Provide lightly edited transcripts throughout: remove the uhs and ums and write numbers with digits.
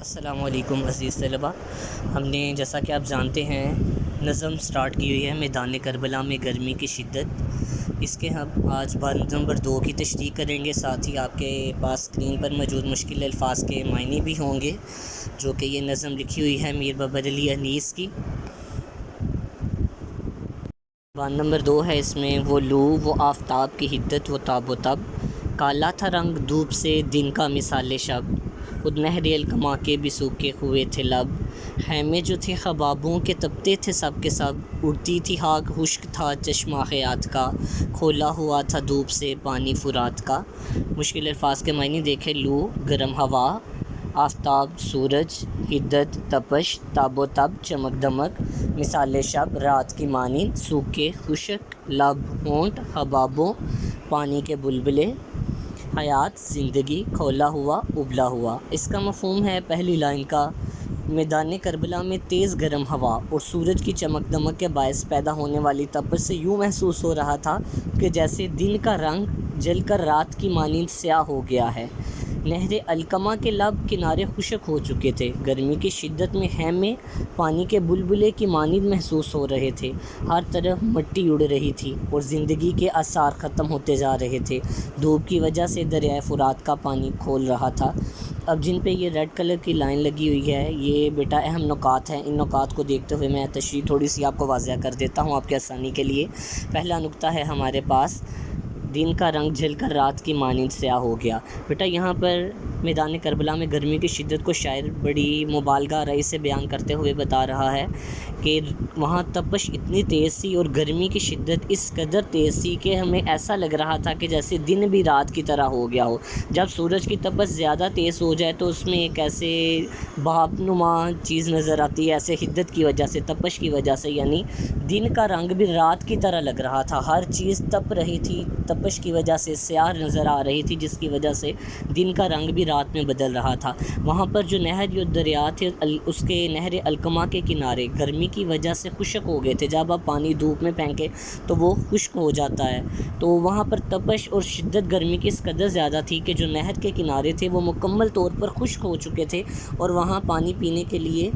السلام علیکم عزیز طلباء، ہم نے جیسا کہ آپ جانتے ہیں نظم سٹارٹ کی ہوئی ہے میدان کربلا میں گرمی کی شدت۔ اس کے ہم آج بند نمبر 2 کی تشریح کریں گے، ساتھ ہی آپ کے پاس اسکرین پر موجود مشکل الفاظ کے معنی بھی ہوں گے، جو کہ یہ نظم لکھی ہوئی ہے میر بابر علی انیس کی۔ بند نمبر 2 ہے، اس میں وہ لو وہ آفتاب کی حدت وہ تاب و تب، کالا تھا رنگ دھوپ سے دن کا مثال شب، خود نہر الکما کے بھی سوکھے ہوئے تھے لب، خیمے جو تھے حبابوں کے تپتے تھے سب کے سب، اڑتی تھی خاک خشک تھا چشمہ حیات کا، کھولا ہوا تھا دھوپ سے پانی فرات کا۔ مشکل الفاظ کے معنی دیکھیں۔ لو گرم ہوا، آفتاب سورج، حدت تپش، تاب و تب چمک دمک، مثال شب رات کی مانند، سوکھے خشک، لب ہونٹ، حبابوں پانی کے بلبلے، حیات زندگی، کھولا ہوا ابلا ہوا۔ اس کا مفہوم ہے، پہلی لائن کا، میدان کربلا میں تیز گرم ہوا اور سورج کی چمک دمک کے باعث پیدا ہونے والی تپش سے یوں محسوس ہو رہا تھا کہ جیسے دن کا رنگ جل کر رات کی مانند سیاہ ہو گیا ہے۔ نہر الکما کے لب کنارے خشک ہو چکے تھے، گرمی کی شدت میں خیمے پانی کے بلبلے کی مانند محسوس ہو رہے تھے، ہر طرف مٹی اڑ رہی تھی اور زندگی کے آثار ختم ہوتے جا رہے تھے، دھوپ کی وجہ سے دریائے فرات کا پانی کھول رہا تھا۔ اب جن پہ یہ ریڈ کلر کی لائن لگی ہوئی ہے، یہ بیٹا اہم نکات ہیں، ان نکات کو دیکھتے ہوئے میں تشریح تھوڑی سی آپ کو واضح کر دیتا ہوں آپ کی آسانی کے لیے۔ پہلا نکتہ ہے ہمارے پاس، دن کا رنگ جھل کر رات کی مانند سیاہ ہو گیا۔ بیٹا یہاں پر میدان کربلا میں گرمی کی شدت کو شاعر بڑی مبالغہ آرائی سے بیان کرتے ہوئے بتا رہا ہے کہ وہاں تپش اتنی تیز تھی اور گرمی کی شدت اس قدر تیز تھی کہ ہمیں ایسا لگ رہا تھا کہ جیسے دن بھی رات کی طرح ہو گیا ہو۔ جب سورج کی تپش زیادہ تیز ہو جائے تو اس میں ایک ایسے بھاپ نما چیز نظر آتی ہے، ایسے حدت کی وجہ سے، تپش کی وجہ سے، یعنی دن کا رنگ بھی رات کی طرح لگ رہا تھا، ہر چیز تپ رہی تھی، تپش کی وجہ سے سیاہ نظر آ رہی تھی، جس کی وجہ سے دن کا رنگ بھی رات میں بدل رہا تھا۔ وہاں پر جو نہر یا دریا تھے، اس کے نہر الکما کے کنارے گرمی کی وجہ سے خشک ہو گئے تھے، جب آپ پانی دھوپ میں پھینکے تو وہ خشک ہو جاتا ہے، تو وہاں پر تپش اور شدت گرمی کی اس قدر زیادہ تھی کہ جو نہر کے کنارے تھے وہ مکمل طور پر خشک ہو چکے تھے اور وہاں پانی پینے کے لیے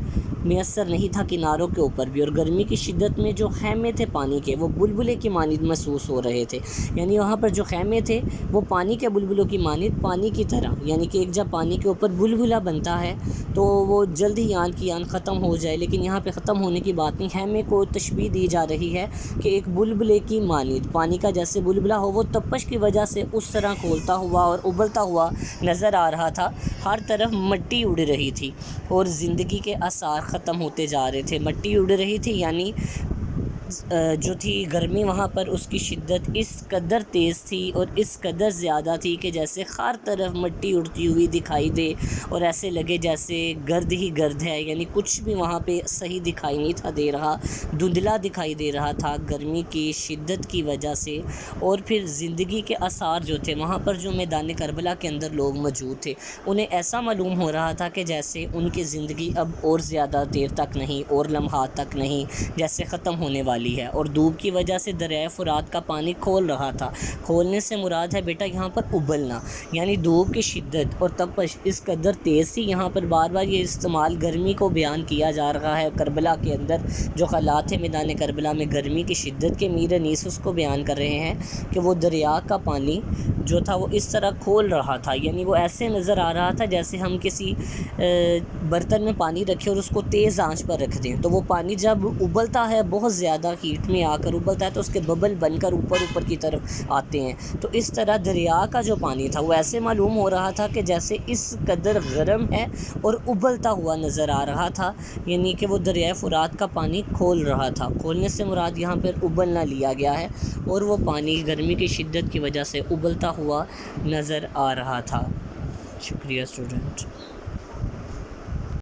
میسر نہیں تھا کناروں کے اوپر بھی، اور گرمی کی شدت میں جو خیمے تھے پانی کے وہ بلبلے کی مانند محسوس ہو رہے تھے، یعنی وہاں پر جو خیمے تھے وہ پانی کے بلبلوں کی مانند، پانی کی طرح، یعنی کہ ایک جب پانی کے اوپر بلبلا بنتا ہے تو وہ جلد ہی آن کی آن ختم ہو جائے، لیکن یہاں پہ ختم ہونے کی بات نہیں، خیمے کو تشبیہ دی جا رہی ہے کہ ایک بلبلے کی مانند، پانی کا جیسے بلبلا ہو وہ تپش کی وجہ سے اس طرح کھولتا ہوا اور ابلتا ہوا نظر آ رہا تھا، ہر طرف مٹی اڑ رہی تھی اور زندگی کے آثار ختم ہوتے جا رہے تھے۔ مٹی اڑ رہی تھی یعنی جو تھی گرمی وہاں پر اس کی شدت اس قدر تیز تھی اور اس قدر زیادہ تھی کہ جیسے ہر طرف مٹی اڑتی ہوئی دکھائی دے اور ایسے لگے جیسے گرد ہی گرد ہے، یعنی کچھ بھی وہاں پہ صحیح دکھائی نہیں تھا دے رہا، دھندلا دکھائی دے رہا تھا گرمی کی شدت کی وجہ سے۔ اور پھر زندگی کے آثار جو تھے وہاں پر، جو میدان کربلا کے اندر لوگ موجود تھے، انہیں ایسا معلوم ہو رہا تھا کہ جیسے ان کی زندگی اب اور زیادہ دیر تک نہیں، اور لمحات تک نہیں، جیسے ختم ہونے والی ہے، اور دھوپ کی وجہ سے دریائے فرات کا پانی کھول رہا تھا۔ کھولنے سے مراد ہے بیٹا یہاں پر ابلنا، یعنی دھوپ کی شدت اور تپش اس قدر تیز تھی، یہاں پر بار بار یہ استعمال گرمی کو بیان کیا جا رہا ہے کربلا کے اندر، جو حالات ہیں میدان کربلا میں گرمی کی شدت کے، میر انیس اس کو بیان کر رہے ہیں کہ وہ دریا کا پانی جو تھا وہ اس طرح کھول رہا تھا، یعنی وہ ایسے نظر آ رہا تھا جیسے ہم کسی برتن میں پانی رکھے اور اس کو تیز آنچ پر رکھ دیں، تو وہ پانی جب ابلتا ہے بہت زیادہ ہیٹ میں آ کر ابلتا ہے تو اس کے ببل بن کر اوپر کی طرف آتے ہیں، تو اس طرح دریا کا جو پانی تھا وہ ایسے معلوم ہو رہا تھا کہ جیسے اس قدر گرم ہے اور ابلتا ہوا نظر آ رہا تھا، یعنی کہ وہ دریائے فرات کا پانی کھول رہا تھا۔ کھولنے سے مراد یہاں پر ابلنا لیا گیا ہے، اور وہ پانی گرمی کی شدت کی وجہ سے ابلتا ہوا نظر آ رہا تھا۔ شکریہ اسٹوڈنٹ۔